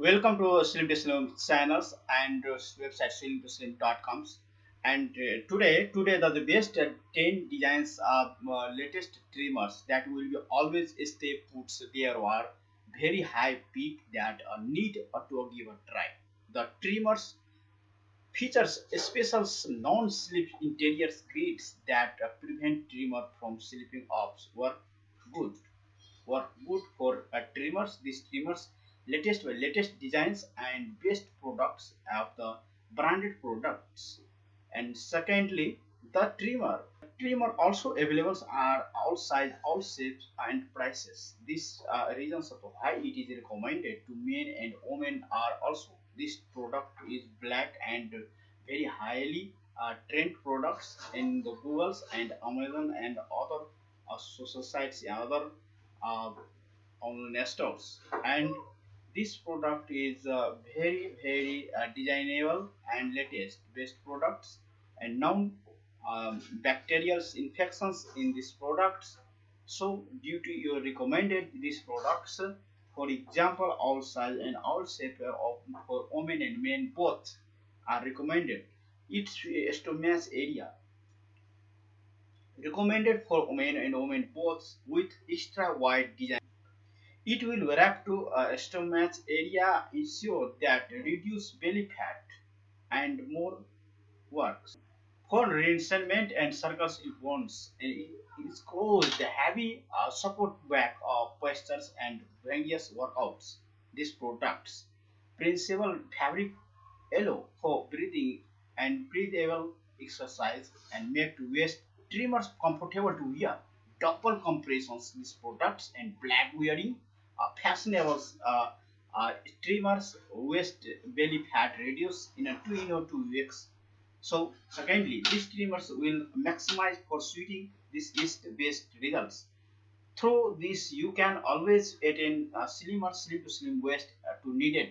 Welcome to Slim to Slim channels and website slimtoslim.com. And today the best 10 designs of latest trimmers that will be always stay put there are very high peak that need to give a try. The trimmers features special non-slip interior grids that prevent trimmer from slipping off. Good good for trimmers. These trimmers latest designs and best products of the branded products. And secondly, the trimmer also available are all size, all shapes and prices. These reasons of why it is recommended to men and women are also. This product is black and very highly trend products in the Googles and Amazon and other social sites and other uh, on stores. And this product is very designable and latest best products and non bacterial infections in these products. So due to your recommended these products, for example, all size and all shape of for women and men both are recommended. It's to match area recommended for men and women both with extra wide design. It will wrap to a stomach area, ensure that reduce belly fat and more works. For resentment and circles it wounds, it is caused the heavy support back of postures and various workouts. These products, principal fabric allow for breathing and breathable exercise and make to waist trimmers comfortable to wear. Double compressions, these products and black wearing fashionable trimmers waist belly fat reduce in a 2 weeks. So secondly, these trimmers will maximize for suiting this is the best results. Through this, you can always attain a slimmer slim to slim waist to needed.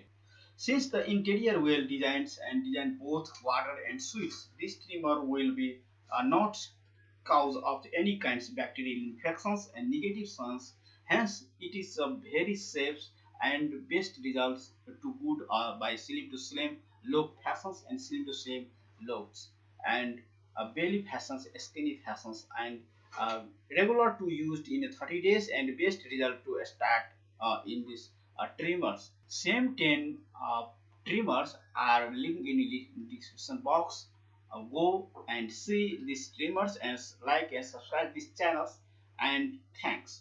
Since the interior well designs and design both water and sweets, this trimmer will be not cause of any kinds of bacterial infections and negative suns. Hence, it is a very safe and best results to good by slim to slim look fashions and slim to slim looks and belly fashions, skinny fashions and regular to used in 30 days and best result to start in this trimmers. Same 10 trimmers are linked in the description box. Go and see these trimmers and like and subscribe these channels and thanks.